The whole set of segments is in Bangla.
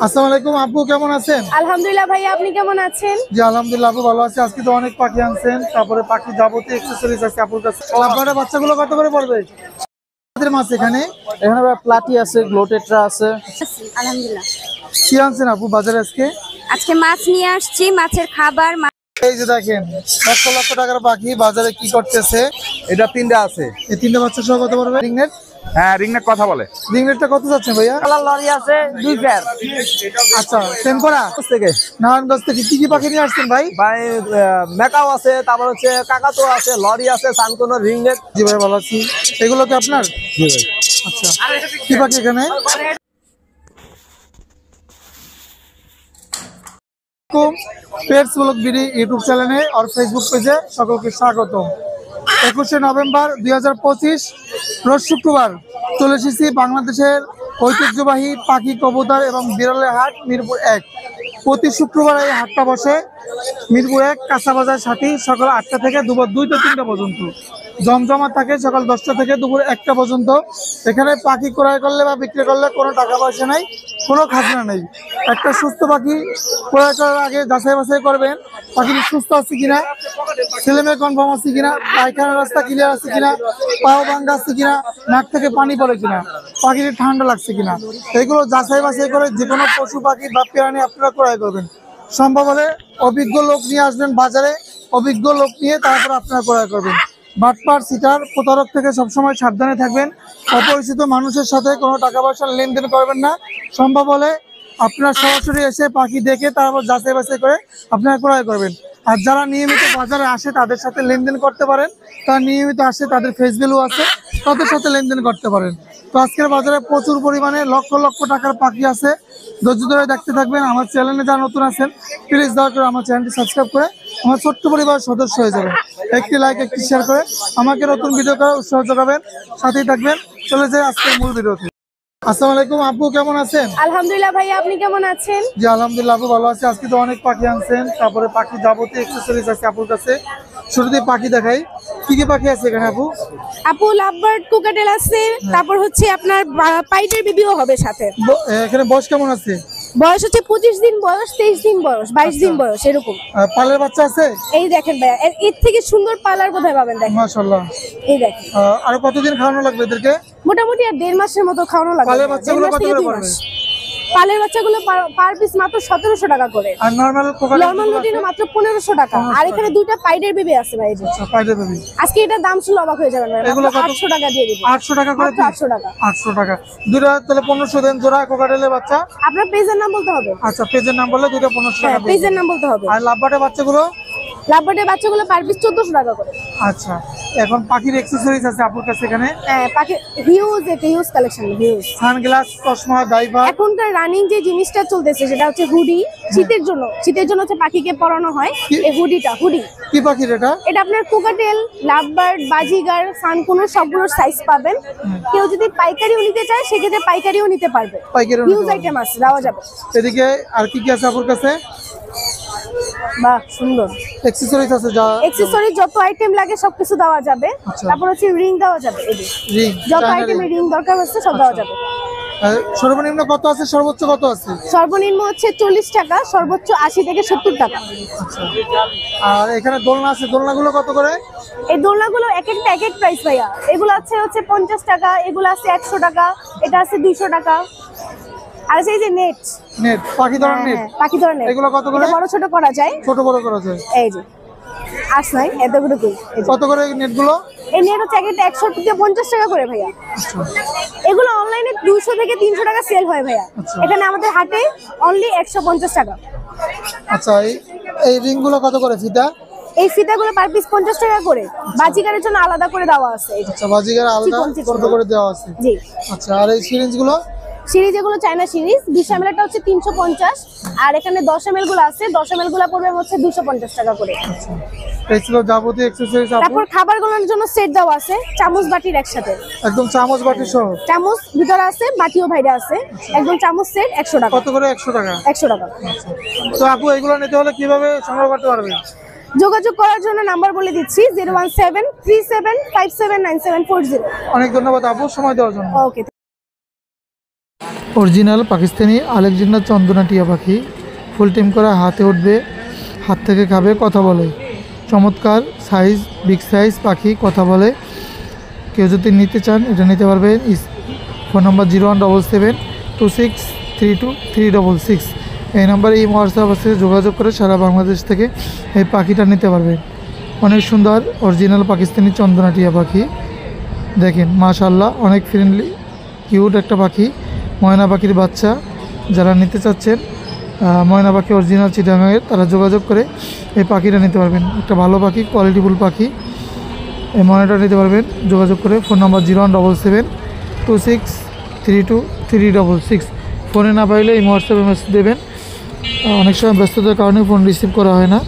আসসালামু আলাইকুম আপু, কেমন আছেন? আলহামদুলিল্লাহ ভাইয়া, আপনি কেমন আছেন? জি আলহামদুলিল্লাহ আপু ভালো আছি। আজকে তো অনেক পাখি আনছেন, তারপরে পাখি যাবতীয় অ্যাকসেসরিজ আছে আপুর কাছে। আপনার বাচ্চাগুলো কত করে পড়বে? আমাদের মাছ এখানে প্লাটি আছে, গ্লোটেট্রা আছে। আলহামদুলিল্লাহ। কি আনছেন আপু বাজারে আজকে? আজকে মাছ নিয়ে আসছি, মাছের খাবার। এই যে দেখেন লক্ষ লক্ষ টাকার পাখি বাজারে কি করতেছে। এটা তিনটা আছে। এই তিনটা বাচ্চা সহ কত পড়বে? রিংনেট, হ্যাঁ রিংনেট কথা বলে। রিংনেটটা কত যাচ্ছে ভাইয়া? কালার লরি আছে 2 পেয়ার। আচ্ছা টেম্পোরা থেকে নারায়ণগঞ্জ থেকে কি কি পাখি নিয়ে আসছেন ভাই? ভাই মেকাও আছে, তারপর হচ্ছে কাকাতো আছে, লরি আছে, সানকোনো, রিংনেট। জি ভাই ভালো আছি। এগুলো কি আপনার? জি ভাই। আচ্ছা কি পাখি এখানে? পেটস ব্লগ বিডি ইউটিউব চ্যানেলে আর ফেসবুক পেজে সকলকে স্বাগত। 21শে নভেম্বর 2025 রোজ শুক্রবার চলে এসেছি বাংলাদেশের ঐতিহ্যবাহী পাখি, কবুতর এবং বিরলের হাট মিরপুর 1। প্রতি শুক্রবার এই হাটটা বসে মিরপুর 1 কাঁচাবাজার সাথী, সকাল 8টা থেকে দুপুর 2টা 3টা পর্যন্ত। জমজমা থাকে সকাল 10টা থেকে দুপুর 1টা পর্যন্ত। এখানে পাখি ক্রয় করলে বা বিক্রি করলে কোনো টাকা পয়সা নেই, কোনো খাজনা নেই। একটা সুস্থ পাখি ক্রয় করার আগে যাচাই বাছাই করবেন পাখিটি সুস্থ আছে কিনা, ছেলেমেয়ে কনফার্ম আছে কিনা, পায়খানার রাস্তা ক্লিয়ার আছে কিনা, পাও ভাঙ্গা আছে কিনা, নাক থেকে পানি পড়ে কিনা, পাখিটি ঠান্ডা লাগছে কিনা, এগুলো যাচাই বাছাই করে যে কোনো পশু পাখি বা প্রাণী আপনারা ক্রয় করবেন। সম্ভব হলে অভিজ্ঞ লোক নিয়ে আসবেন বাজারে, অভিজ্ঞ লোক নিয়ে তারপর আপনারা ক্রয় করবেন। বাটপার, সিটার, প্রতারক থেকে সবসময় সাবধানে থাকবেন। অপরিচিত মানুষের সাথে কোনো টাকা পয়সার লেনদেন করবেন না। সম্ভব হলে আপনারা সরাসরি এসে পাখি দেখে তারপর যাচাই বাছাই করে আপনারা ক্রয় করবেন। আর যারা নিয়মিত বাজারে আসে তাদের সাথে লেনদেন করতে পারেন, তারা নিয়মিত আসে, তাদের ফেস ভ্যালু আছে, তাদের সাথে লেনদেন করতে পারেন। তো আজকের বাজারে প্রচুর পরিমাণে লক্ষ লক্ষ টাকার পাখি আছে। ধৈর্য ধরে দেখতে থাকবেন। আমার চ্যানেলে যারা নতুন আছেন প্লিজ দয়া করে আমার চ্যানেলটি সাবস্ক্রাইব করে আমার ছোট্ট পরিবারের সদস্য হয়ে যাবেন। একটি লাইক, একটি শেয়ার করে আমাকে নতুন ভিডিও করার উৎসাহ যোগাবেন। সাথেই থাকবেন। চলে যাই আজকের মূল ভিডিওতে। আসসালামু আলাইকুম আপু, কেমন আছেন? আলহামদুলিল্লাহ ভাইয়া, আপনি কেমন আছেন? জি আলহামদুলিল্লাহ আপু ভালো আছি। আজকে তো অনেক পাখি আনছেন, তারপরে পাখি যাবতীয় অ্যাকসেসরিজ আছে আপুর কাছে। শুরুতেই পাখি দেখাই, কি কি পাখি আছে এখানে আপু? আপু লাভবার্ড, কোকাটেল আছে, তারপর হচ্ছে আপনার পাইটের বেবিও হবে সাথে। এখানে বয়স কেমন আছে? বয়স হচ্ছে 25 দিন বয়স, 23 দিন বয়স, 22 দিন বয়স এরকম। পালের বাচ্চা আছে? এই দেখেন ভাইয়া, এর থেকে সুন্দর পালার কোথায় পাবেন? দেখেন মাশাআল্লাহ। এই দেখেন। আর কতদিন খাওয়ানো লাগবে এদেরকে? মোটামুটি আর 1.5 মাসের মতো খাওয়ানো লাগবে। পালের বাচ্চাগুলো কত করে পড়বে? পালের বাচ্চাগুলো পার পিস মাত্র 1700 টাকা করে। আর নরমাল নরমাল রুটিনও মাত্র 1500 টাকা। আর এখানে দুইটা পাইডের বেবি আছে ভাই। আচ্ছা পাইডের বেবি। আজকে এটার দাম শুনলে অবাক হয়ে যাবেন ভাই। এগুলো কত? 800 টাকা দিয়ে দিব। 800 টাকা করে? 800 টাকা। 800 টাকা দুটো, তাহলে 1500 দেন জোড়া কোকাটেলের বাচ্চা। আপনার পেজের নাম বলতে হবে। আচ্ছা পেজের নাম বললে দুটো 1500 টাকা। পেজের নাম বলতে হবে। আর লাভবার্ডের বাচ্চাগুলো? লাভবার্ডের বাচ্চাগুলো পার পিস 1400 টাকা করে। আচ্ছা এখন পাখির অ্যাকসেসরিজ আছে আপুর কাছে এখানে? হ্যাঁ, পাখি হিউজ কালেকশন, হিউজ। সানগ্লাস, চশমা, ডাইভার। এখনকার রানিং যে জিনিসটা চলতেছে সেটা হচ্ছে হুডি। শীতের জন্য হচ্ছে পাখিকে পরানো হয় এই হুডি। কি পাখির এটা? এটা আপনার কোকাটেল, লাভবার্ড, বাজিগার, সানকুনো সবগুলোর সাইজ পাবেন। কেউ যদি পাইকারিও নিতে চায় সেক্ষেত্রে পাইকারিও নিতে পারবে। হিউজ আইটেম আছে, দেওয়া যাবে। এদিকে আর কি কি আছে আপুর কাছে? বাহ সুন্দর অ্যাকসেসরিজ আছে, যা অ্যাকসেসরি যত আইটেম লাগে সবকিছু দেওয়া যাবে। তারপর হচ্ছে রিং দেওয়া যাবে। রিং, যত আইটেমের রিং দরকার হচ্ছে সব দেওয়া যাবে। সর্বনিম্ন কত আছে, সর্বোচ্চ কত আছে? সর্বনিম্ন হচ্ছে 40 টাকা, সর্বোচ্চ 80 থেকে 70 টাকা। আচ্ছা আর এখানে দোলনা আছে, দোলনাগুলো কত করে? এই দোলনাগুলো এক একটা এক এক প্রাইস ভাইয়া। এগুলো আছে হচ্ছে 50 টাকা, এগুলো আছে 100 টাকা, এটা আছে 200 টাকা। আর এই যে নেট পাখি ধরার নেট, এগুলো কত করে? বড় ছোট করা যায়, ছোট বড় করা যায়। এই যে আস নাই এতগুলো কই। কত করে নেটগুলো? এই নেট হচ্ছে একটা 100 থেকে 50 টাকা করে ভাইয়া। এগুলো অনলাইনে 200 থেকে 300 টাকা সেল হয় ভাইয়া। এখানে আমাদের হাটে অনলি 150 টাকা। আচ্ছা এই রিংগুলো কত করে ফিতা? এই ফিতাগুলো পার পিস 50 টাকা করে। বাজিগারের জন্য আলাদা করে দেওয়া আছে। আচ্ছা বাজিগার আলাদা ছোট করে দেওয়া আছে। জি আচ্ছা আর এই সিরিঞ্জগুলো? সিরিজ এগুলো চায়না সিরিজ। 20 ml টা হচ্ছে 350, আর এখানে 10 ml গুলো আছে, 10 ml গুলো পড়বে হচ্ছে 250 টাকা করে। আচ্ছা এই ছিল যাবতীয় অ্যাকসেসরিজ। তারপর খাবারগুলোর জন্য সেট দেওয়া আছে, চামচ বাটির একসাথে। একদম চামচ বাটি সহ? চামচ ভিতরে আছে, বাটিও বাইরে আছে। একদম চামচ সেট 100 টাকা। কত করে? 100 টাকা। 100 টাকা। তো আপু এগুলো নিতে হলে কিভাবে সংগ্রহ করতে পারবে? যোগাযোগ করার জন্য নাম্বার বলে দিচ্ছি 01737579740। অনেক ধন্যবাদ আপু সময় দেওয়ার জন্য। ওকে। অরিজিনাল পাকিস্তানি আলেকজান্ডার চন্দনা টিয়া পাখি, ফুল টিম করা, হাতে উঠবে, হাত থেকে খাবে, কথা বলে, চমৎকার সাইজ, বিগ সাইজ পাখি, কথা বলে। কেউ যদি নিতে চান এটা নিতে পারবেন। ফোন নম্বর 0177263236, এই নাম্বারে এই হোয়াটসঅ্যাপ আছে, যোগাযোগ করে সারা বাংলাদেশ থেকে এই পাখিটা নিতে পারবেন। অনেক সুন্দর অরিজিনাল পাকিস্তানি চন্দনা টিয়া পাখি, দেখেন মাশাআল্লাহ, অনেক ফ্রেন্ডলি কিউট একটা পাখি, ময়না পাখির বাচ্চা। যারা নিতে চাচ্ছেন ময়না পাখি অরিজিনাল চিটাগাংয়ের, তারা যোগাযোগ করে এই পাখিটা নিতে পারবেন। একটা ভালো পাখি, কোয়ালিটিফুল পাখি, এই ময়নাটা নিতে পারবেন যোগাযোগ করে। ফোন নম্বর 0177263236। ফোনে না পাইলে এই হোয়াটসঅ্যাপে মেসেজ দেবেন। অনেক সময় ব্যস্ততার কারণে ফোন রিসিভ করা হয় না,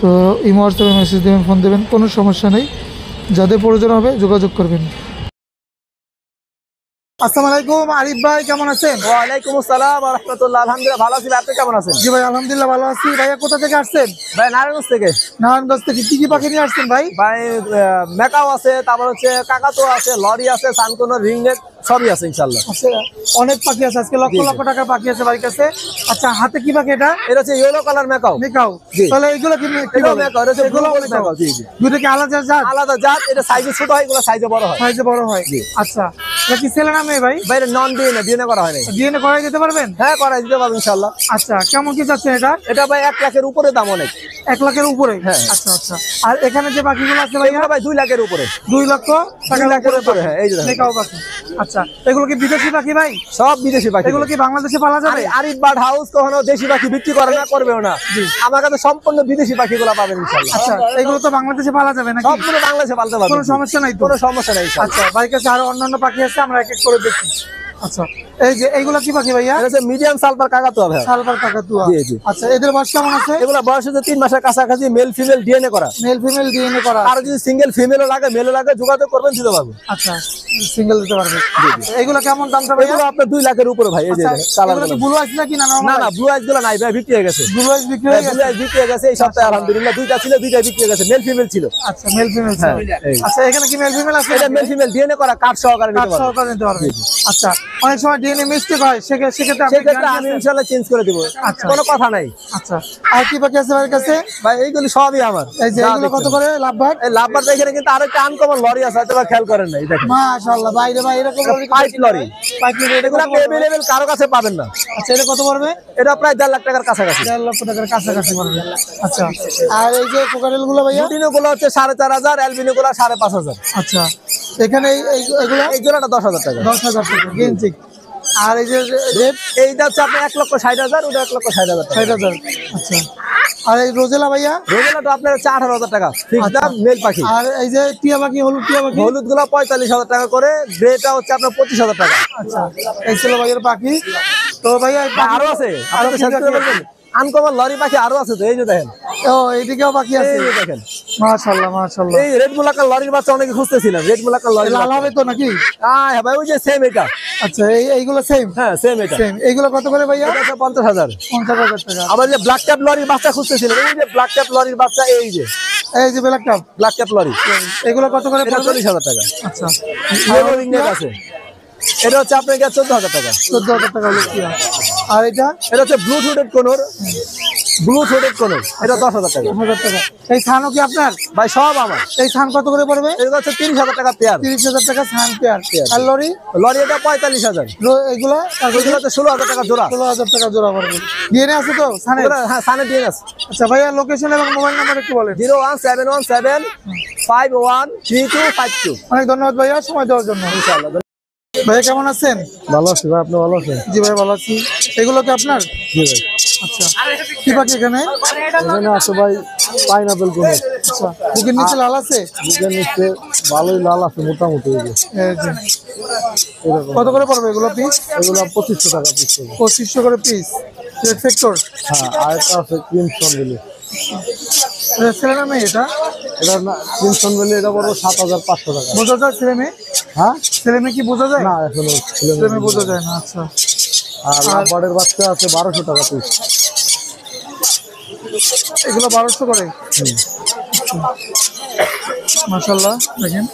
তো এই হোয়াটসঅ্যাপে মেসেজ দেবেন, ফোন দেবেন, কোনো সমস্যা নেই। যাদের প্রয়োজন হবে যোগাযোগ করবেন। আসসালামু আলাইকুম আরিফ ভাই, কেমন আছেন? ওয়ালাইকুম আসসালাম ওয়া রাহমাতুল্লাহ। আলহামদুলিল্লাহ ভালো আছি, আপনি কেমন আছেন? জি ভাই আলহামদুলিল্লাহ ভালো আছি। ভাইয়া কোথা থেকে আসছেন? ভাই নারায়ণগঞ্জ থেকে। নারায়ণগঞ্জ থেকে। কি কি পাখি নিয়ে আসছেন ভাই? ভাই মেকাও আছে, তারপর হচ্ছে কাকাতো আছে, লরি আছে, সানকোনো, রিংনেট সবই আছে ইনশাআল্লাহ। আচ্ছা, অনেক পাখি আছে আজকে, লক্ষ লক্ষ টাকার পাখি আছে বাড়ির কাছে। আচ্ছা, হাতে কি পাখি এটা? এটা হচ্ছে ইয়েলো কালার মেকাও। মেকাও। জি। তাহলে এগুলো কি এটাও মেকাও, এটা হচ্ছে এগুলো ব্লু গোল্ড মেকাও। জি জি। দুটো কি আলাদা জাত? আলাদা জাত, এটা সাইজে ছোট হয়, এগুলো সাইজে বড় হয়। সাইজে বড় হয়। জি। আচ্ছা, এটা কি ছেলে না মেয়ে ভাই? ভাই এটা নন ডিএনএ, ডিএনএ করা হয় নাই। ডিএনএ করাই দিতে পারবেন? হ্যাঁ করাই দিতে পারবো ইনশাআল্লাহ। আচ্ছা, কেমন কি চাচ্ছেন এটা? এটা ভাই 1 লাখের উপরে দাম অনেক। 1 লাখের উপরে? হ্যাঁ। আচ্ছা আচ্ছা। আর এখানে যে পাখিগুলো আছে ভাইয়া? এগুলো ভাই 2 লাখের উপরে। 2 লক্ষ 2 লাখের উপরে। হ্যাঁ এই যে দেখেন। মেকাও পাখি। আচ্ছা, এগুলো কি বিদেশি পাখি ভাই? সব বিদেশি পাখি। এগুলো কি বাংলাদেশে পালা যাবে? আরিফ বার্ড হাউস কখনো দেশি পাখি বিক্রি করে না, করবেও না। আমার কাছে সম্পূর্ণ বিদেশি পাখিগুলো পাবেন ইনশাআল্লাহ। আচ্ছা, এগুলো তো বাংলাদেশে পালা যাবে নাকি? সবগুলো বাংলাদেশে পালতে পারবেন। কোনো সমস্যা নাই তো? কোনো সমস্যা নাই ইনশাআল্লাহ। আচ্ছা, ভাই কাছে আরো অন্যান্য পাখি আছে, আমরা এক এক করে দেখি। আচ্ছা, এই যে এইগুলো কি পাখি ভাইয়া? এটা হচ্ছে মিডিয়াম সালপার কাকাতুয়া ভাই। সালভার কাকাতুয়া। জি, জি। আচ্ছা, এদের বয়স কেমন আছে? এগুলো বয়স হচ্ছে 3 মাসের কাছাকাছি, মেল ফিমেল ডিএনএ করা। মেল ফিমেল ডিএনএ করা। আর যদি সিঙ্গেল ফিমেলও লাগে, মেলও লাগে, যোগাযোগ করবেন, দিতে পারবো। আচ্ছা, সিঙ্গেল দিতে পারবে। এগুলো কেমন দামটা ভাইয়া? এগুলো আপনার 2 লাখের উপরে ভাই। এই যে কালার এগুলো কি ব্লু আইস নাকি না না নরমাল? না, ব্লু আইস গুলো নাই ভাই, বিক্রি হয়ে গেছে। ব্লু আইস বিক্রি হয়ে ব্লু গেছে। আইস বিক্রি হয়ে গেছে এই সপ্তাহে আলহামদুলিল্লাহ। 2টা ছিল, 2টাই বিক্রি হয়ে গেছে, মেল ফিমেল ছিল। আচ্ছা, মেল ফিমেল। হ্যাঁ, এই। আচ্ছা, এখানে কি মেল ফিমেল আছে? এটা মেল ফিমেল ডিএনএ করা, কার্ড সহকারে নিতে পারবেন। সহকারে নিতে পারবে। আচ্ছা, অনেক সময় ডিএনএ মিস্টেক হয়, সেক্ষেত্রে আপনি সেক্ষেত্রে আমি ইনশাআল্লাহ চেঞ্জ করে দিব, আচ্ছা। কোনো কথা নাই। আচ্ছা, আর কি পাখি আছে ভাইয়ের কাছে? ভাই এইগুলো সবই আমার। এই যে এগুলো কত করে লাভবান? এই লাভবার এখানে কিন্তু আরেকটা আনকমন লরি আছে, হয়তো বা খেয়াল করেন না। এই দেখেন মাশাআল্লাহ, বাইরে ভাই এরকম পাইপ লরি। পাইপ লরি, এটা এগুলো আপনি अवेलेबल কারো কাছে পাবেন না। আচ্ছা, এটা কত পড়বে? এটা প্রায় 1.5 লাখ টাকার কাছাকাছি। 1.5 লক্ষ টাকার কাছাকাছি পড়বে। আচ্ছা, আর এই যে কোকারেল গুলো ভাইয়া? লুটিনো গুলো হচ্ছে 4,500, অ্যালবিনো গুলো 5,500। আচ্ছা, এখানে এগুলো এই জোড়াটা 10,000 টাকা। 10,000 টাকা গেঞ্জিক। আর এই যে রেড এইটা হচ্ছে আপনার 1,60,000, ওটা 1,60,000 টাকা। 60,000। আচ্ছা, আর এই রোজেলা ভাইয়া? রোজেলাটা আপনার 18,000 টাকা ফিক্স দাম, মেল পাখি। আর এই যে টিয়া পাখি, হলুদ টিয়া পাখি? হলুদ গুলো 45,000 টাকা করে, গ্রেটা হচ্ছে আপনার 25,000 টাকা। আচ্ছা, এই ছিল ভাইয়ের পাখি। তো ভাইয়া এই পাখি- আরো আছে, আরো আপনাদের কি সাথে পাখি আছে? বলবেন? আনকমন লরি পাখি আরো আছে তো, এই যে দেখেন, ও এইদিকেও পাখি আছে। এই যে দেখেন। মাশাআল্লাহ মাশাআল্লাহ। এই রেড মুলাকার লরির বাচ্চা অনেকে খুঁজতেছিলাম, রেড মুলাকার লরি লাল হবে তো নাকি? হ্যাঁ ভাই, ওই যে সেম এটা। আচ্ছা, এইগুলো সেম? হ্যাঁ সেম এটা। সেম। এইগুলো কত করে ভাইয়া? এটা হচ্ছে 50,000। 50,000 টাকা। আবার যে ব্ল্যাক ক্যাপ লরির বাচ্চা খুঁজতেছিলেন, এই যে ব্ল্যাক ক্যাপ লরির বাচ্চা, এই যে এই যে black top, black cap lory, এগুলো কত করে এটা পড়বে? 40,000 টাকা। আচ্ছা, ইয়েলো রিংনেট আছে, এটা হচ্ছে আপনার 14,000 টাকা। 14,000 টাকা হলো কি? আর এটা? এটা হচ্ছে ব্লু থ্রোটেড কোনর, ব্লু থ্রোটেড কোনর, এটা 10,000 টাকা। 10,000 টাকা। এই থানও কি আপনার? ভাই সব আমার। এই থান কত করে পড়বে? এটা হচ্ছে 30,000 টাকা পেয়ার। 30,000 টাকা থান পেয়ার। আর লরি? লরি এটা 45,000। এগুলো এগুলো হচ্ছে 16,000 টাকা জোড়া। 16,000 টাকা জোড়া পড়বে। ডিএনএ আছে তো থানে? হ্যাঁ সানে দিয়ে আছে। আচ্ছা ভাইয়া, লোকেশন এবং মোবাইল নাম্বার একটু বলেন। 01717513252। অনেক ধন্যবাদ ভাইয়া সময় দেওয়ার জন্য। ইনশাআল্লাহ। ভাইয়া কেমন আছেন? ভালো আছি ভাই, আপনি ভালো আছেন? জি ভাই ভালো আছি। এগুলো কি আপনার? জি ভাই। আচ্ছা, কি পাখি এখানে? এখানে আছে ভাই পাইনাপেল কোন। আচ্ছা, বুকের নিচে লাল আছে? বুকের নিচে ভালোই লাল আছে, মোটামুটি। এই যে। কত করে পড়বে এগুলো পিস? এগুলো 2500 টাকা পিস। 2500 করে পিস। Red factor? হ্যাঁ, আর একটা আছে ক্রিমসন ভ্যালি। ছেলে না মেয়ে এটা? এটা না ক্রিমসন ভ্যালি, এটা বড় 7,500 টাকা। বোঝা যায় ছেলে মেয়ে? হ্যাঁ, ছেলে মেয়ে কি বোঝা যায়? না এখনো ছেলে মেয়ে বোঝা যায় না। আচ্ছা, আর লাভবার্ডের বাচ্চা আছে 1200 টাকা পিস। এগুলো 1200 করে। মাশাআল্লাহ, দেখেন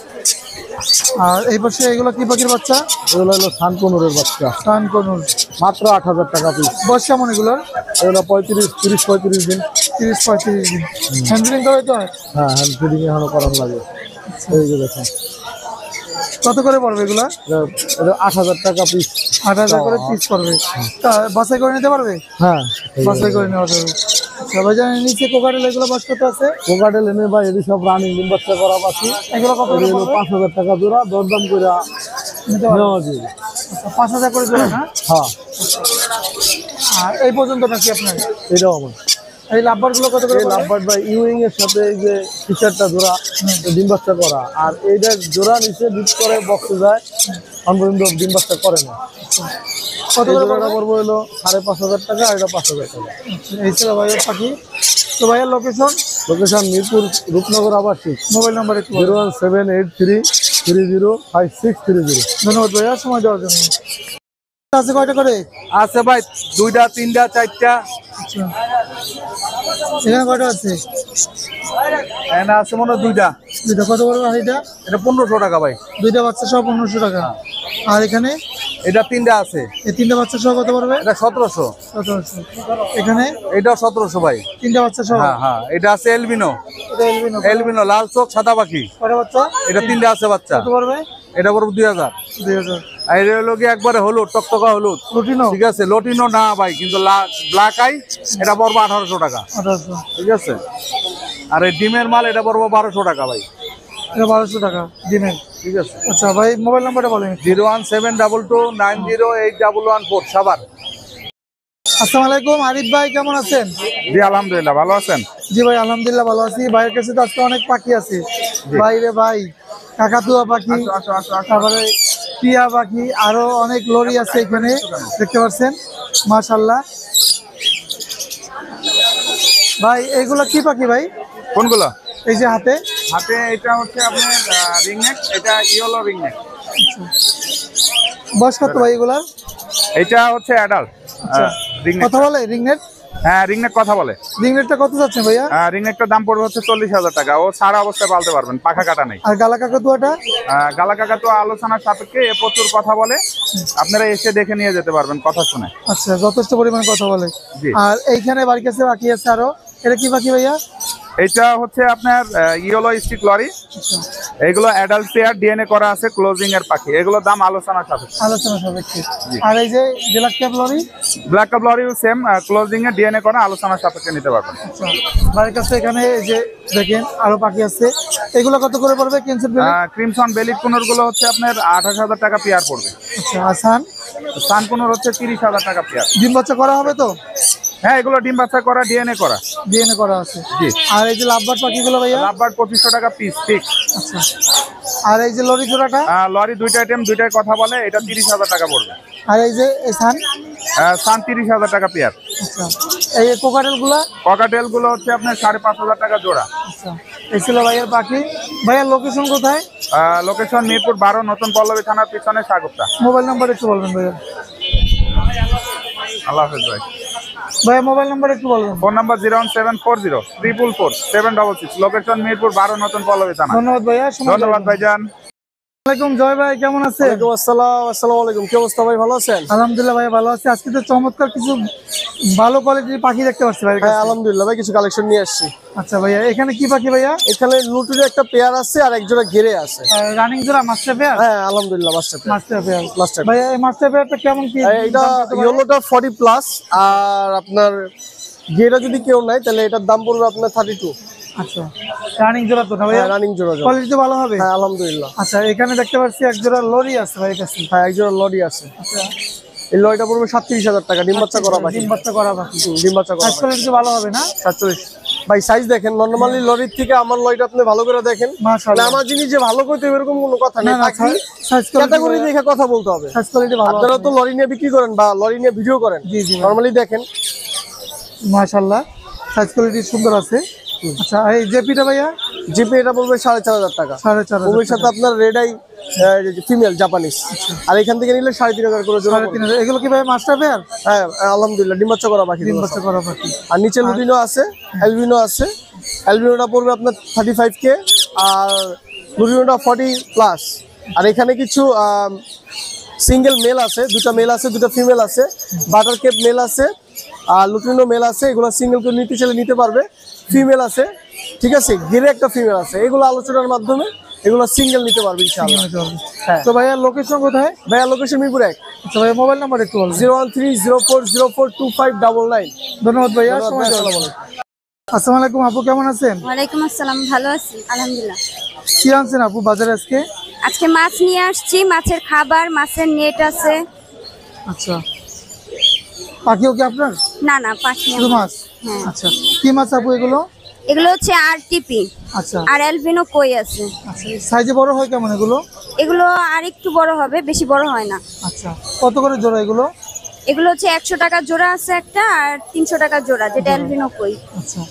আর এই পাশে এগুলো কি পাখির বাচ্চা? এগুলো হলো সানকনুরের বাচ্চা, কানকনুর, মাত্র 8,000 টাকা পিস। বয়স কেমন এগুলোর? এগুলো 30-35 দিন। 30-35 দিন। হ্যান্ডলিং করে তো? হ্যাঁ, হ্যান্ড ফিডিং এখনো করার লাগে। এই যে দেখেন কত করে পড়বে এগুলা? এটা 8,000 টাকা পিস। 8,000 করে পিস পড়বে। তা বাছাই করে নিতে পারবে? হ্যাঁ, বাছাই করে নেওয়া যাবে। সবাই জানেন নিচে কোকাটেল এগুলো বয়স কত আছে? কোকাটেল এনে ভাই এটি সব রানিং ডিম বাচ্চা করা পাখি। এগুলো কত করে পড়বে? 5,000 টাকা জোড়া, দরদাম করে নিতে পারবে? নেওয়া যাবে। 5,000 করে জোড়া না? হ্যাঁ, আর এই পর্যন্ত নাকি আপনার? এটাও আমার। এই লাভবার গুলো কত করে এই পড়বে? লাভবার্ড ভাই ইউইং এর সাথে এই যে ফিচারটা জোড়া ডিম বাচ্চা করা, আর এইটা জোড়া নিচে বিট করে বক্সে যায়, এখন পর্যন্ত ডিম বাচ্চা করে না। কত এই করে জোড়াটা পড়বে? পড়বে হলো 5,500 টাকা, আর এটা 5,000 টাকা। এই ছিল ভাইয়ের পাখি। তো ভাইয়ের লোকেশন? লোকেশন মিরপুর রূপনগর আবাসিক, মোবাইল নাম্বার একটু বলুন। 01783305630। ধন্যবাদ ভাইয়া সময় দেওয়ার জন্য। আছে কয়টা করে? আছে ভাই 2টা 3টা 4টা। আচ্ছা, এখানে কয়টা আছে? এখানে আছে মনে হয় 2টা। দুইটা কত করে এটা? এটা 1500 টাকা ভাই। দুইটা বাচ্চা সহ 1500 টাকা। আর এখানে এটা 3টা আছে, এই তিনটা বাচ্চা সহ কত পড়বে? এটা 1700। 1700। এখানে এটাও 1700 ভাই। তিনটা বাচ্চা সহ? হ্যাঁ হ্যাঁ, এটা আছে এলবিনো। এটা এলবিনো। এলবিনো লাল চোখ সাদা পাখি। কয়টা বাচ্চা? এটা 3টা আছে বাচ্চা। কত পড়বে? এটা পড়বে 2000। 2000। আর এটা হলো কি একবারে হলুদ, টকটকা হলুদ। রুটিনো? ঠিক আছে, লটিনো না ভাই, কিন্তু ব্ল্যাক আই এটা পড়বে 1800 টাকা। 1800। ঠিক আছে, আর এই ডিমের মাল এটা পড়বে 1200 টাকা ভাই। এটা 1200 টাকা ডিমের। ঠিক আছে, আচ্ছা ভাই মোবাইল নাম্বারটা বলেন। 01722908114 সাভার। আসসালামু আলাইকুম, আরিফ ভাই কেমন আছেন? জি আলহামদুলিল্লাহ, ভালো আছেন? জি ভাই আলহামদুলিল্লাহ ভালো আছি। ভাইয়ের কাছে তো আজকে অনেক পাখি আছে। ভাই রে ভাই, কাকাতুয়া পাখি, তারপরে টিয়া পাখি, আরো অনেক লরি আছে এখানে দেখতে পাচ্ছেন, মাশাআল্লাহ। ভাই এগুলো কি পাখি ভাই? কোনগুলো? এই যে হাতে হাতে এটা হচ্ছে আপনার রিংনেক, এটা ইয়েলো রিংনেক। বয়স কত ভাই এগুলার? এটা হচ্ছে অ্যাডাল্ট রিংনেক। কথা বলে রিংনেট? হ্যাঁ, রিংনেক কথা বলে। রিংনেটটা কত যাচ্ছেন ভাইয়া? রিংনেকটার দাম পড়বে হচ্ছে 40,000 টাকা। ও সারা অবস্থায় পালতে পারবেন, পাখা কাটা নেই। আর গালা কাকাতুয়াটা? গালা কাকা তো আলোচনার সাপেক্ষে এ প্রচুর কথা বলে, আপনারা এসে দেখে নিয়ে যেতে পারবেন কথা শুনে। আচ্ছা, যথেষ্ট পরিমাণ কথা বলে। জি। আর এইখানে বাড়ির কাছে বাকি আছে আরো, এটা কি পাখি ভাইয়া? এটা হচ্ছে আপনার ইয়েলো স্টিক লরি। এগুলো অ্যাডাল্ট পেয়ার, ডিএনএ করা আছে, ক্লোজিং এর পাখি। এগুলোর দাম আলোচনা সাপেক্ষে। আলোচনা সাপেক্ষে। আর এই যে black cap lory? Black cup lorry same, closing এর ডিএনএ করা, আলোচনা সাপেক্ষে নিতে পারবেন। আচ্ছা, বাড়ির কাছে এখানে এই যে দেখেন আরো পাখি আছে। এগুলো কত করে পড়বে? ক্যান্সেল বেলি? ক্রিমসন বেলিক কোনোর গুলো হচ্ছে আপনার 28,000 টাকা পেয়ার পড়বে। আচ্ছা, আসান সান কোনোর হচ্ছে 30,000 টাকা পেয়ার। ডিম বাচ্চা করা হবে তো? হ্যাঁ, এগুলো ডিম বাচ্চা করা, ডিএনএ করা। ডিএনএ করা আছে। জি। আর এই যে লাভবার পাখিগুলো ভাইয়া? লাভবার 2500 টাকা পিস ঠিক। আচ্ছা, আর এই যে লরি জোড়াটা? লরি দুইটা আইটেম, দুইটাই কথা বলে, এটা 30,000 টাকা পড়বে। আর এই যে এই সান? সান 30,000 টাকা পেয়ার। আচ্ছা, এই কোকাটেল গুলা? ককাটেল গুলো হচ্ছে আপনার 5,500 টাকা জোড়া। আচ্ছা, এই ছিল ভাইয়ের পাখি। ভাইয়ার লোকেশন কোথায়? লোকেশন মিরপুর 12, নতুন পল্লবী থানার পিছনে, সাগরটা। মোবাইল নাম্বার একটু বলবেন ভাইয়া। আল্লাহ হাফেজ ভাই। ভাইয়া মোবাইল নাম্বার একটু বলবেন। ফোন নাম্বার 01740 লোকেশন মিরপুর 12, নতুন পল্লবী থানা। ধন্যবাদ ভাইয়া। ধন্যবাদ ভাইজান। আসসালামাইকুম জয় ভাই, কেমন আছেন? আসসালামু আলাইকুম, কি অবস্থা ভাই, ভালো আছেন? আলহামদুলিল্লাহ ভাই ভালো আছি। আজকে তো চমৎকার কিছু ভালো কোয়ালিটির পাখি দেখতে পাচ্ছি ভাই। হ্যাঁ আলহামদুলিল্লাহ ভাই, কিছু কালেকশন নিয়ে আসছি। আচ্ছা ভাইয়া, এখানে কি পাখি ভাইয়া? এখানে লুটুরের একটা পেয়ার আছে আর এক জোড়া ঘিরে আছে। রানিং জোড়া মাস্টার পেয়ার? হ্যাঁ আলহামদুলিল্লাহ, মাস্টার পেয়ার। মাস্টার ভাইয়া এই মাস্টার পেয়ারটা কেমন কি? এটা ইয়েলোটা 40+, আর আপনার ঘিরেটা যদি কেউ নেয় তাহলে এটার দাম পড়বে আপনার 32। আচ্ছা, রানিং জোড়া তো না ভাইয়া? রানিং জোড়া। কোয়ালিটি তো ভালো হবে? হ্যাঁ আলহামদুলিল্লাহ। আচ্ছা, এখানে দেখতে পাচ্ছি এক জোড়া লরি আছে ভাই কাছে। হ্যাঁ, এক জোড়া লরি আছে। আচ্ছা, এই লরিটা পড়বে 37,000 টাকা, ডিম বাচ্চা করা পাখি। ডিম বাচ্চা করা পাখি। ডিম বাচ্চা করা কোয়ালিটি ভালো হবে না? 47 ভাই। সাইজ দেখেন, নরমালি লরির থেকে আমার লরিটা আপনি ভালো করে দেখেন। মাশাআল্লাহ। আমার জিনিস যে ভালো করতে এরকম কোনো কথা নেই, সাইজ ক্যাটাগরি দেখে কথা বলতে হবে। সাইজ কোয়ালিটি ভালো। আপনারা তো লরি নিয়ে বিক্রি করেন বা লরি নিয়ে ভিডিও করেন। জি জি, নরমালি দেখেন। মাশাআল্লাহ, সাইজ কোয়ালিটি সুন্দর আছে। আচ্ছা, এই জেপিটা ভাইয়া? জিপি এটা বলবে 4,500 টাকা। 4,500। ওর সাথে আপনার রেড আই ফিমেল জাপানিজ, আর এখান থেকে নিলে 3,500 করে জোড়া। 3,500। এগুলো কি ভাই মাস্টার পেয়ার? হ্যাঁ আলহামদুলিল্লাহ, ডিম বাচ্চা করা পাখি। ডিম বাচ্চা করা পাখি। আর নিচে লুটিনো আছে, অ্যালবিনো আছে। অ্যালবিনোটা পড়বে আপনার 35K, আর লুটিনোটা 40+। আর এখানে কিছু সিঙ্গেল মেল আছে, দুটা মেল আছে, দুটা ফিমেল আছে, বাটার কেপ মেল আছে, আর লুটিনো মেল আছে। এগুলো সিঙ্গেল করে নিতে চাইলে নিতে পারবে। ফিমেল আছে, ঠিক আছে, গিরে একটা ফিমেল আছে। এগুলো আলোচনার মাধ্যমে এগুলো সিঙ্গেল নিতে পারবে ইনশাআল্লাহ। হ্যাঁ। তো ভাইয়া লোকেশন কোথায়? ভাইয়া লোকেশন মিরপুর 1। আচ্ছা ভাইয়া মোবাইল নাম্বার একটু বলবেন। 01304042599। ধন্যবাদ ভাইয়া, ধন্যবাদ সময় ভাইয়া, দেওয়ার আসসালামু জন্য। আসসালামু আলাইকুম আপু, কেমন আছেন? ওয়ালাইকুম আসসালাম, ভালো আছি আলহামদুলিল্লাহ। কি আনছেন আপু বাজারে আজকে? আজকে মাছ নিয়ে আসছি, মাছের খাবার, মাছের নেট আছে। আচ্ছা, পাখিও কি আপনার? না না, পাখি শুধু মাছ? হ্যাঁ। আচ্ছা, কি মাছ আপু এগুলো? এগুলো হচ্ছে আরটিপি আচ্ছা আর অ্যালবিনো কই আছে। আচ্ছা, সাইজে বড় হয় কেমন এগুলো? এগুলো আর একটু বড় হবে, বেশি বড় হয় না। আচ্ছা, কত করে জোড়া এগুলো? এগুলো হচ্ছে 100 টাকা জোড়া আছে একটা, আর 300 টাকা জোড়া, যেটা অ্যালবিনো কই। আচ্ছা,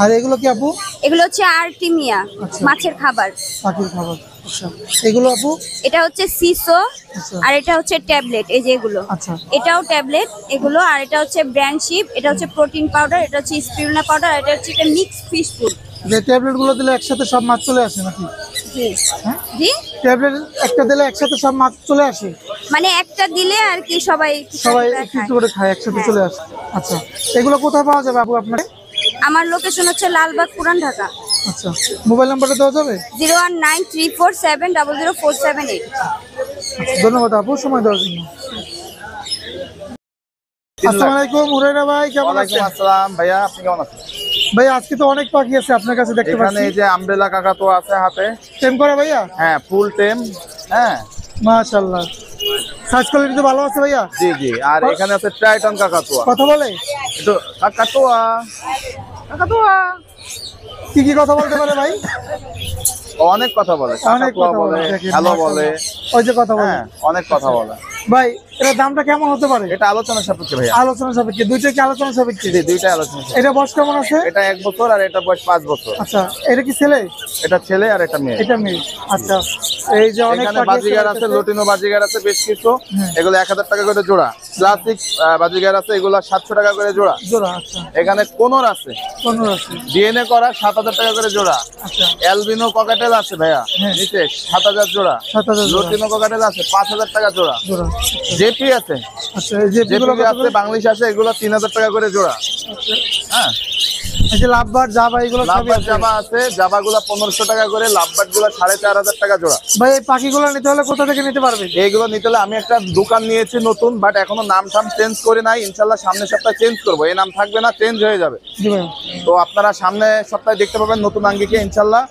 আর এগুলো কি আপু? এগুলো হচ্ছে আর্টিমিয়া, আচ্ছা। মাছের খাবার। পাখির খাবার। আচ্ছা, এগুলো আপু? এটা হচ্ছে সিসো, আচ্ছা আর এটা হচ্ছে ট্যাবলেট, এই যে এগুলো। আচ্ছা এটাও ট্যাবলেট এগুলো, আর এটা হচ্ছে ব্র্যান্ডশিপ, এটা হচ্ছে প্রোটিন পাউডার, এটা হচ্ছে স্পিরুলিনা পাউডার, আর এটা হচ্ছে একটা মিক্স ফিশ ফুড। যে ট্যাবলেট গুলো দিলে একসাথে সব মাছ চলে আসে নাকি? জি হ্যাঁ, জি, ট্যাবলেট একটা দিলে একসাথে সব মাছ চলে আসে? মানে একটা দিলে আর কি সবাই সবাই খায়। একটু একটু করে খায়, একসাথে হ্যাঁ। চলে আসে। আচ্ছা, এগুলো কোথায় পাওয়া যাবে আপু আপনার? আমার লোকেশন হচ্ছে লালবাগ, পুরান ঢাকা। আচ্ছা, মোবাইল নাম্বারটা দেওয়া যাবে? 01934700478। ধন্যবাদ আপু সময় দেওয়ার জন্য। আসসালামু আলাইকুম হুরাইরা ভাই, কেমন ওয়ালাইকুম আছেন? আসসালাম ভাইয়া, আপনি কেমন আছেন? ভাই আজকে তো অনেক পাখি আছে আপনার কাছে দেখতে এখানে পাচ্ছি। এই যে আমব্রেলা কাকাতুয়া আছে হাতে, টেম করা ভাইয়া? হ্যাঁ ফুল টেম, হ্যাঁ মাশাআল্লাহ, সাইজ কোয়ালিটি তো ভালো আছে ভাইয়া। জি জি। আর এখানে আছে ট্রাইটন কাকাতুয়া, কথা বলে? একটু কাকাতুয়া কাকাতুয়া কি কি কথা বলতে পারে ভাই? অনেক কথা বলে, অনেক কাকাতুয়া কথা বলে, দেখেন, হ্যালো মাশাআল্লাহ। বলে, ওই যে কথা বলে। হ্যাঁ অনেক কথা বলে। ভাই এর দামটা কেমন হতে পারে? এটা আলোচনা সাপেক্ষে ভাইয়া। আলোচনা সাপেক্ষে, দুইটা কি আলোচনা সাপেক্ষে? জি, দুইটাই আলোচনা সাপেক্ষে। এটা বয়স কেমন আছে? এটা 1 বছর আর এটা বয়স 5 বছর। আচ্ছা, এটা কি ছেলে? এটা ছেলে আর এটা মেয়ে। এটা মেয়ে। আচ্ছা, এই যে অনেক এখানে পাখি বাজিগার আছে, লুটিনো বাজিগার আছে বেশ কিছু। এগুলো 1000 টাকা করে জোড়া। ক্লাসিক বাজিগার আছে, এগুলো 700 টাকা করে জোড়া। জোড়া। আচ্ছা, এখানে কোনর আছে, 15 আছে। ডিএনএ করা 7000 টাকা করে জোড়া। আচ্ছা, অ্যালবিনো ককাটেল আছে ভাইয়া, হ্যাঁ। নিচে 7000 জোড়া। 7000 জোড়া। লুটিনো ককাটেল আছে 5000 টাকা জোড়া। জোড়া। জেপি আছে, আচ্ছা, এই যে জেপি এগুলো কত আছে, করে? বাংলিশ আছে, এগুলো 3000 টাকা করে জোড়া। হ্যাঁ, এই যে লাভবার জাবা এগুলো সবই লাভবার্ড আছে। জাবা আছে, জাবাগুলো 1500 টাকা করে, লাভবার্ড গুলো 4500 টাকা জোড়া। ভাই এই পাখিগুলো নিতে হলে কোথা থেকে নিতে পারবে? এইগুলো নিতে হলে আমি একটা দোকান নিয়েছি নতুন, বাট এখনো নাম টাম চেঞ্জ করে নাই। ইনশাল্লাহ সামনের সপ্তাহে চেঞ্জ করবো, এই নাম থাকবে না, চেঞ্জ হয়ে যাবে। জি ভাই। তো আপনারা সামনে সপ্তাহে দেখতে পাবেন নতুন আঙ্গিকে ইনশাল্লাহ।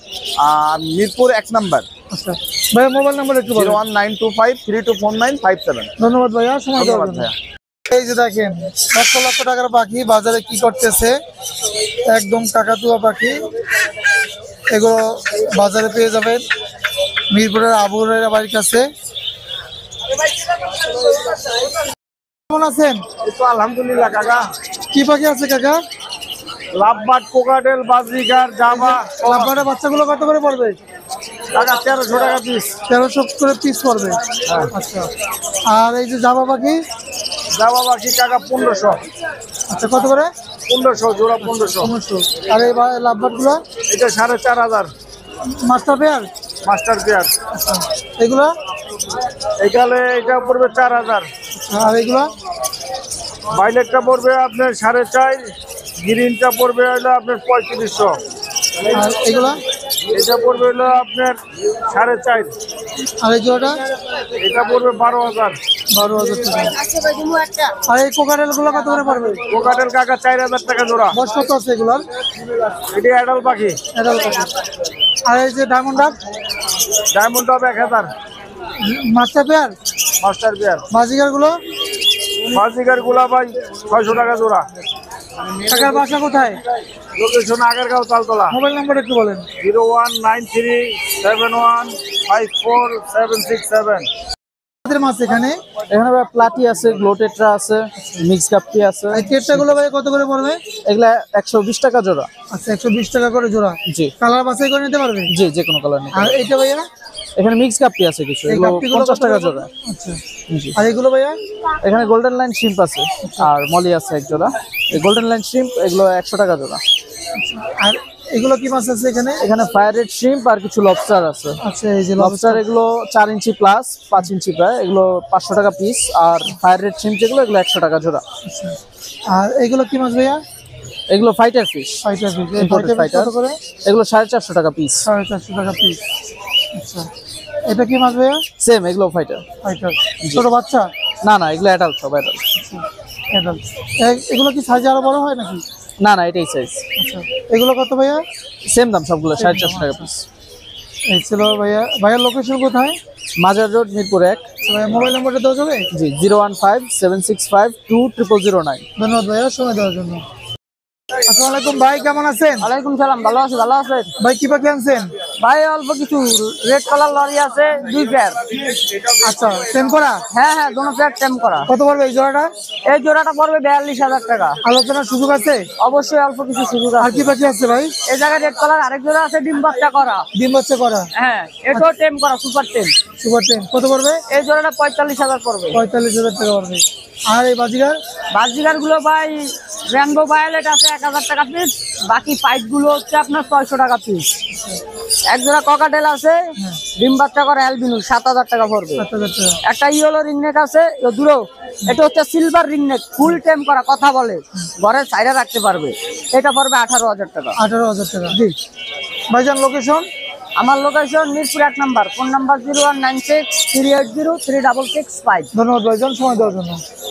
আর মিরপুর 1 নাম্বার, আচ্ছা ভাই মোবাইল নাম্বার একটু বলুন। 01925324957। ধন্যবাদ ভাইয়া সময় দেওয়ার ধন্যবাদ জন্য। ভাইয়া। এই যে দেখেন লক্ষ লক্ষ টাকার পাখি বাজারে কি করতেছে, একদম কাকাতুয়া পাখি। এগুলো বাজারে পেয়ে যাবেন মিরপুরের আবু হুরায়রা বাড়ির কাছে। কেমন আছেন? তো আলহামদুলিল্লাহ কাকা। কি পাখি আছে কাকা? লাভবার্ড, কোকাটেল, বাজিগার, জাবা। লাভবারের বাচ্চাগুলো কত করে পড়বে? কাকা 1300 টাকা পিস। 1300 করে পিস পড়বে। আচ্ছা, আর এই যে জাবা পাখি? জাবা বাকি কাকা 1500। আচ্ছা, কত করে? 1500 জোড়া, 1500। 1500। আর এই লাভবার গুলো? এটা 4500 মাস্টার পেয়ার? Master pair. আচ্ছা, এগুলো? এখানে এটা পড়বে 4000। আর এগুলো? ভাইলেটটা পড়বে আপনার 4.5, গ্রিনটা পড়বে হলো আপনার 3500। আর এগুলো? এটা পড়বে হলো আপনার 4.5। আর এই জোড়াটা? এটা পড়বে 12000। 12,000 টাকা। আর এই কোকারেল গুলো কত করে পারবে? কোকাটেল কাকা 4000 টাকা জোড়া। বয়স কত আছে এগুলোর? এটা অ্যাডাল পাখি। এটার কত? আর এই যে ডায়মন্ড ডাক? ডায়মন্ড হবে 1000। Master pair? Master pair. বাজিগার গুলো? বাজিগার গুলা ভাই 600 টাকা জোড়া। টাকার বাসা কোথায়? Location Agargaon Taltala. Mobile number একটু বলেন। 01937174767। আমাদের মাছ এখানে এখানে ভাই প্লাটি আছে, গ্লোটেট্রা আছে, মিক্স কাপটি আছে। এই কেটটা গুলো ভাই কত করে পড়বে? এগুলা 120 টাকা জোড়া। আচ্ছা, 120 টাকা করে জোড়া। জি কালার বাছাই করে নিতে পারবে? জি, যে কোনো কালার নিতে আর পারবেন। এইটা ভাইয়া? এখানে মিক্স কাপটি আছে কিছু, এই এগুলো কাপটিগুলো 50 কত টাকা করে জোড়া। পড়বে? আচ্ছা, জি। আর এগুলো ভাইয়া? এখানে গোল্ডেন লাইন শ্রিম্প আছে আর মলি আছে এক জোড়া। এই গোল্ডেন লাইন শ্রিম্প এগুলো 100 টাকা জোড়া। আর এগুলো কি মাছ আছে এখানে? এখানে ফায়ার রেড শ্রিম্প আর কিছু লবস্টার আছে। আচ্ছা, এই যে লবস্টার এগুলো 4 ইঞ্চি প্লাস 5 ইঞ্চি প্রায়, এগুলো 500 টাকা পিস। আর ফায়ার রেড শ্রিম্প যেগুলো এগুলো 100 টাকা জোড়া। আচ্ছা, আর এগুলো কি মাছ ভাইয়া? এগুলো fighter fish, fighter fish. Imported fighter. কত করে? এগুলো 450 টাকা পিস। 450 টাকা পিস। আচ্ছা, এটা কি মাছ ভাইয়া? সেম, এগুলো ফাইটার। ফাইটার। ছোট বাচ্চা? না না, এগুলো অ্যাডাল্ট, সব অ্যাডাল্ট। অ্যাডাল্ট। এগুলো কি সাইজে আরো বড় হয় নাকি? না না, এটাই সাইজ। আচ্ছা, এগুলো কত ভাইয়া? সেম দাম সবগুলো, 450 টাকা পিস। এই ছিল ভাইয়া। ভাইয়ার লোকেশন কোথায়? মাজার রোড, মিরপুর 1। ভাইয়া মোবাইল নাম্বারটা দেওয়া যাবে? জি, 015-765-2009। ধন্যবাদ ভাইয়া সময় দেওয়ার জন্য। আসসালামু আলাইকুম ভাই, কেমন আছেন? ওয়ালাইকুম সালাম, ভালো আছি। ভালো আছেন ভাই কি পাখি আনছেন? ভাই? অল্প কিছু রেড কালার লরি আছে, 2 পেয়ার। আচ্ছা, টেম করা? হ্যাঁ হ্যাঁ, দুটো পেয়ার টেম করা। কত পড়বে এই জোড়াটা? এই জোড়াটা পড়বে 42,000 টাকা। আলোচনার সুযোগ আছে? অবশ্যই অল্প কিছু সুযোগ আর আছে। কি পাখি আছে ভাই? এই জায়গায় রেড কালার আরেক জোড়া আছে, ডিম বাচ্চা করা। ডিম বাচ্চা করা? হ্যাঁ, এটাও টেম করা, সুপার টেম। সুপার টেম। কত পড়বে? এই জোড়াটা 45,000 পড়বে। 45,000 টাকা পড়বে। আর এই বাজিগার? বাজিগার গুলো ভাই রেনবো ভায়োলেট আছে 1000 টাকা পিস। বাকি পাইপ গুলো হচ্ছে আপনার 600 টাকা পিস। এক জোড়া ককাটেল আছে, ডিম বাচ্চা করা অ্যালবিনো, 7000 টাকা পড়বে। 7,000 টাকা। একটা ইয়েলো রিংনেক আছে দূরো, এটা হচ্ছে সিলভার রিংনেক, ফুল টেম করা, কথা বলে, ঘরের সাইডে রাখতে পারবে। এটা পড়বে 18,000 টাকা। 18,000 টাকা। জি ভাইজান, লোকেশন? আমার location Mirpur 1 number, phone number 019638036665। ধন্যবাদ ভাইজান সময় দেওয়ার জন্য।